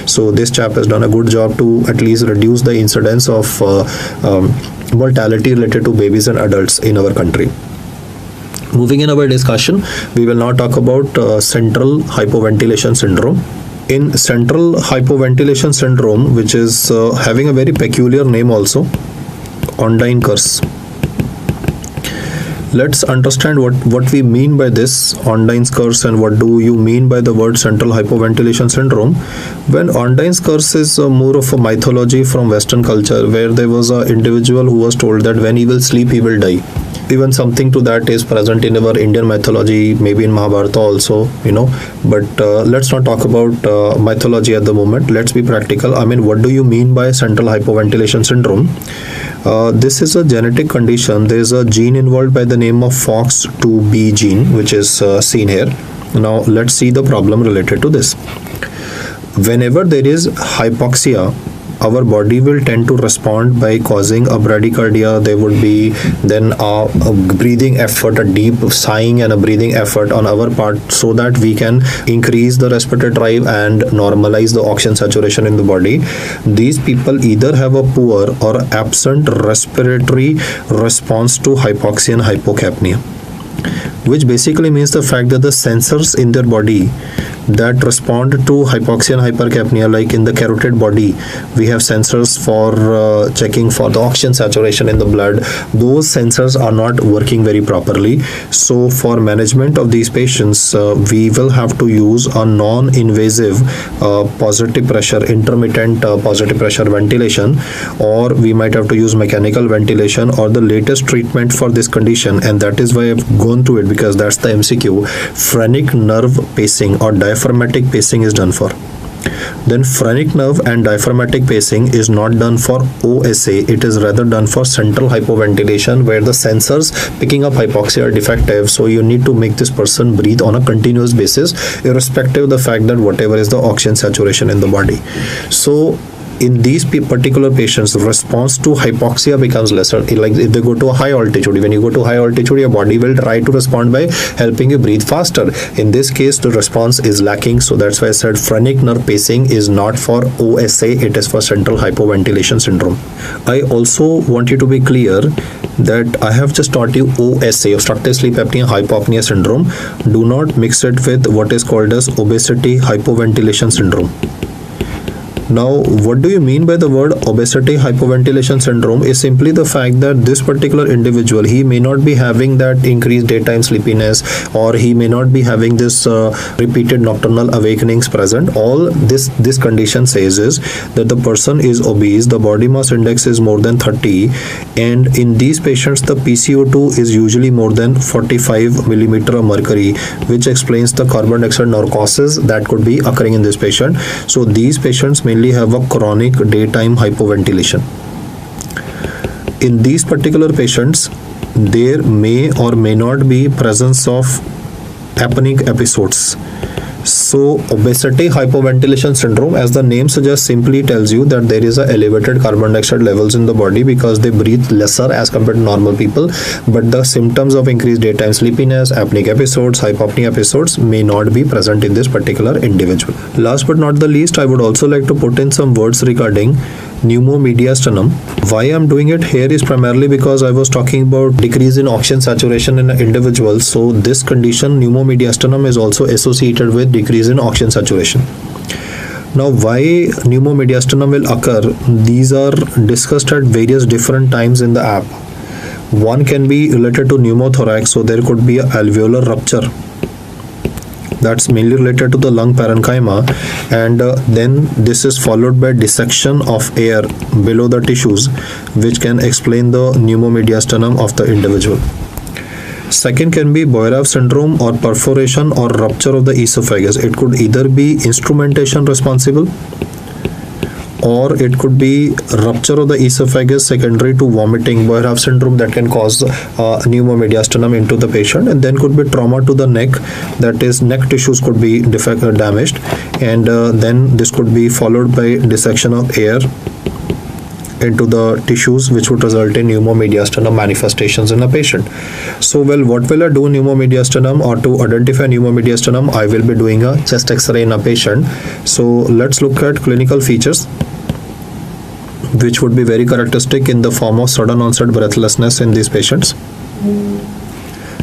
So this chap has done a good job to at least reduce the incidence of mortality related to babies and adults in our country. Moving in our discussion, we will now talk about central hypoventilation syndrome. In central hypoventilation syndrome, which is having a very peculiar name also, Ondine curse. Let's understand what we mean by this Ondine's curse, and what do you mean by the word central hypoventilation syndrome. When Ondine's curse is more of a mythology from Western culture, where there was an individual who was told that when he will sleep, he will die. Even something to that is present in our Indian mythology, maybe in Mahabharata also, you know. But let's not talk about mythology at the moment. Let's be practical. I mean, what do you mean by central hypoventilation syndrome? This is a genetic condition. There is a gene involved by the name of FOX2B gene, which is seen here. Now let's see the problem related to this. Whenever there is hypoxia, our body will tend to respond by causing a bradycardia. There would be then a breathing effort, a deep sighing and a breathing effort on our part, so that we can increase the respiratory drive and normalize the oxygen saturation in the body. These people either have a poor or absent respiratory response to hypoxia and hypocapnia, which basically means the fact that the sensors in their body that respond to hypoxia and hypercapnia, like in the carotid body, we have sensors for checking for the oxygen saturation in the blood. Those sensors are not working very properly. So for management of these patients, we will have to use a non-invasive positive pressure, intermittent positive pressure ventilation, or we might have to use mechanical ventilation, or the latest treatment for this condition, and that is why I've gone to it, because that's the MCQ. Phrenic nerve pacing or diaphragmatic pacing is done for. Then phrenic nerve and diaphragmatic pacing is not done for OSA, it is rather done for central hypoventilation, where the sensors picking up hypoxia are defective. So you need to make this person breathe on a continuous basis, irrespective of the fact that whatever is the oxygen saturation in the body. So in these particular patients, response to hypoxia becomes lesser. Like if they go to a high altitude, when you go to high altitude, your body will try to respond by helping you breathe faster. In this case, the response is lacking. So that's why I said phrenic nerve pacing is not for OSA, it is for central hypoventilation syndrome. I also want you to be clear that I have just taught you OSA, obstructive sleep apnea hypopnea syndrome. Do not mix it with what is called as obesity hypoventilation syndrome. Now, what do you mean by the word obesity hypoventilation syndrome? Is simply the fact that this particular individual, he may not be having that increased daytime sleepiness, or he may not be having this repeated nocturnal awakenings present. All this condition says is that the person is obese, the body mass index is more than 30, and in these patients the PCO2 is usually more than 45 millimeter of mercury, which explains the carbon dioxide narcosis that could be occurring in this patient. So these patients mainly have a chronic daytime hypoventilation. In these particular patients, there may or may not be presence of apneic episodes. So obesity hypoventilation syndrome, as the name suggests, simply tells you that there is a elevated carbon dioxide levels in the body because they breathe lesser as compared to normal people, but the symptoms of increased daytime sleepiness, apneic episodes, hypopnea episodes may not be present in this particular individual. Last but not the least, I would also like to put in some words regarding pneumomediastinum. Why I'm doing it here is primarily because I was talking about decrease in oxygen saturation in an individual. So this condition, pneumomediastinum, is also associated with decrease in oxygen saturation. Now, why pneumomediastinum will occur? These are discussed at various different times in the app. One can be related to pneumothorax, so there could be an alveolar rupture. That's mainly related to the lung parenchyma, and then this is followed by dissection of air below the tissues, which can explain the pneumomediastinum of the individual. Second can be Boyrave syndrome or perforation or rupture of the esophagus. It could either be instrumentation responsible, or it could be rupture of the esophagus secondary to vomiting, Boyrave syndrome, that can cause pneumomediastinum into the patient. And then could be trauma to the neck, that is neck tissues could be damaged, and then this could be followed by dissection of air into the tissues, which would result in pneumomediastinum manifestations in a patient. So, well, what will I do pneumomediastinum, or to identify pneumomediastinum, I will be doing a chest X-ray in a patient. So let's look at clinical features which would be very characteristic in the form of sudden onset breathlessness in these patients,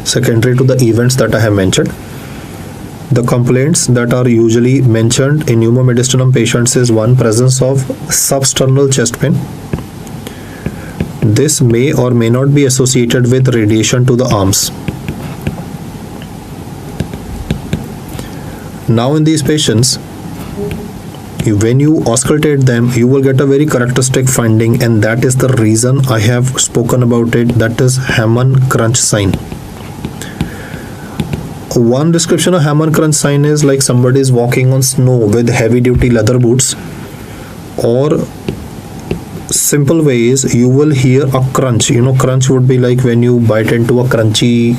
secondary to the events that I have mentioned. The complaints that are usually mentioned in pneumomediastinum patients is one, presence of substernal chest pain. This may or may not be associated with radiation to the arms. Now in these patients, when you auscultate them, you will get a very characteristic finding, and that is the reason I have spoken about it, that is Hammond crunch sign. One description of Hammond crunch sign is like somebody is walking on snow with heavy duty leather boots, or simple way is you will hear a crunch. Crunch would be like when you bite into a crunchy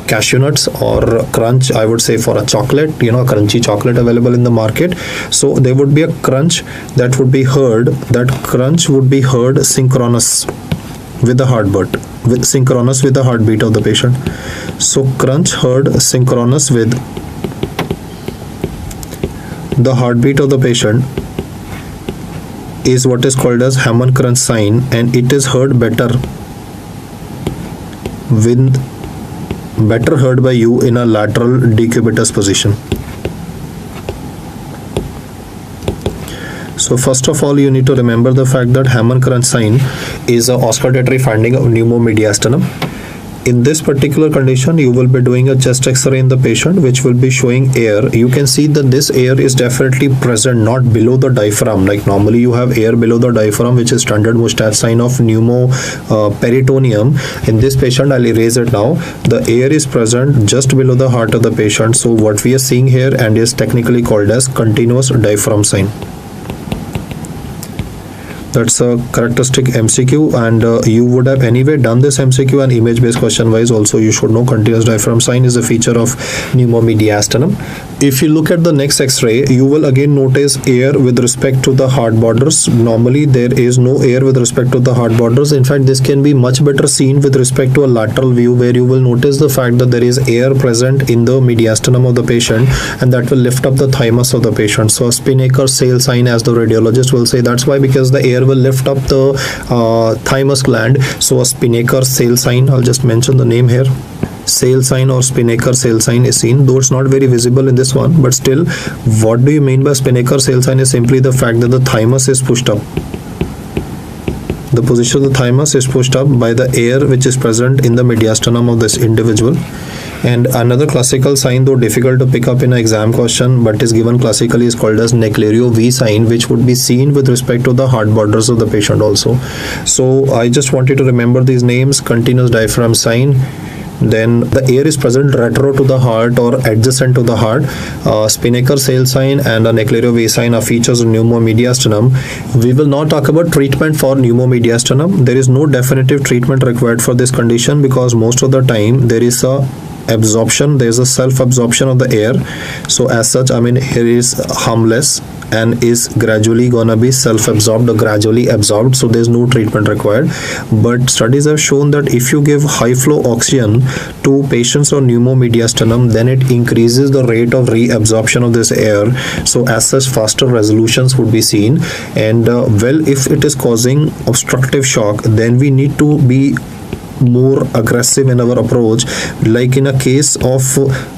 cashew nuts, or crunch, I would say, for a chocolate, a crunchy chocolate available in the market. So there would be a crunch that would be heard. That crunch would be heard synchronous with the heartbeat, with the heartbeat of the patient. So crunch heard synchronous with the heartbeat of the patient is what is called as Hammond crunch sign, and it is heard better heard by you in a lateral decubitus position. So first of all, you need to remember the fact that Hammond crunch sign is an auscultatory finding of pneumomediastinum. In this particular condition, you will be doing a chest X-ray in the patient, which will be showing air. You can see that this air is definitely present, not below the diaphragm. Like normally you have air below the diaphragm, which is standard moustache sign of pneumoperitoneum. In this patient, I'll erase it now. The air is present just below the heart of the patient. So what we are seeing here and is technically called as continuous diaphragm sign. That's a characteristic MCQ, and you would have anyway done this MCQ and image-based question wise also. You should know continuous diaphragm sign is a feature of pneumomediastinum. If you look at the next X-ray, you will again notice air with respect to the heart borders. Normally there is no air with respect to the heart borders. In fact, this can be much better seen with respect to a lateral view, where you will notice the fact that there is air present in the mediastinum of the patient, and that will lift up the thymus of the patient. So a Spinnaker sail sign, as the radiologist will say. That's why, because the air will lift up the thymus gland. So a Spinnaker sail sign, I'll just mention the name here, sail sign or Spinnaker sail sign is seen, though it's not very visible in this one, but still, what do you mean by Spinnaker sail sign is simply the fact that the thymus is pushed up. The position of the thymus is pushed up by the air which is present in the mediastinum of this individual. And another classical sign, though difficult to pick up in an exam question, but is given classically, is called as Neclerio V sign, which would be seen with respect to the heart borders of the patient also. So I just want you to remember these names: continuous diaphragm sign, then the air is present retro to the heart or adjacent to the heart, Spinnaker sail sign and a Neclerio V sign are features of pneumomediastinum. We will now talk about treatment for pneumomediastinum. There is no definitive treatment required for this condition, because most of the time there is a absorption, there is a self-absorption of the air. So as such, I mean, air is harmless and is gradually gonna be self-absorbed or gradually absorbed, so there's no treatment required. But studies have shown that if you give high flow oxygen to patients on pneumomediastinum, then it increases the rate of reabsorption of this air. So as such, faster resolutions would be seen. And well, if it is causing obstructive shock, then we need to be more aggressive in our approach. Like in a case of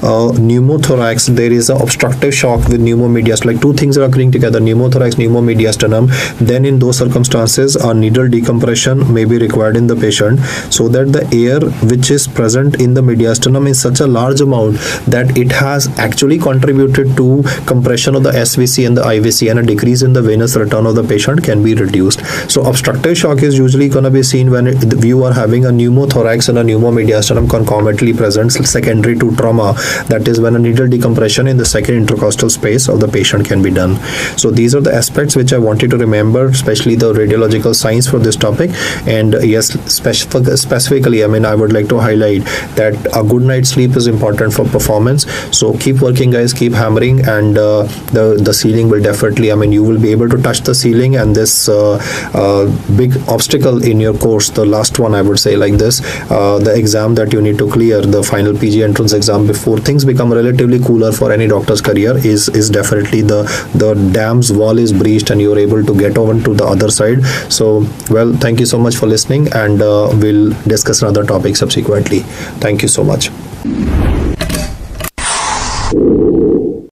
pneumothorax, there is an obstructive shock with pneumomediastinum, like two things are occurring together, pneumothorax, pneumomediastinum. Then in those circumstances, a needle decompression may be required in the patient, so that the air which is present in the mediastinum is such a large amount that it has actually contributed to compression of the SVC and the IVC, and a decrease in the venous return of the patient can be reduced. So obstructive shock is usually going to be seen when you are having a pneumothorax and a pneumomediastinum concomitantly present, secondary to trauma. That is when a needle decompression in the second intercostal space of the patient can be done. So these are the aspects which I want you to remember, especially the radiological signs for this topic. And yes, specifically, I mean, I would like to highlight that a good night's sleep is important for performance. So keep working, guys, keep hammering, and the ceiling will definitely, I mean, you will be able to touch the ceiling. And this big obstacle in your course, the last one, I would say, like this, the exam that you need to clear, the final PG entrance exam, before things become relatively cooler for any doctor's career, is definitely the dam's wall is breached and you're able to get over to the other side. So well, thank you so much for listening, and we'll discuss another topic subsequently. Thank you so much.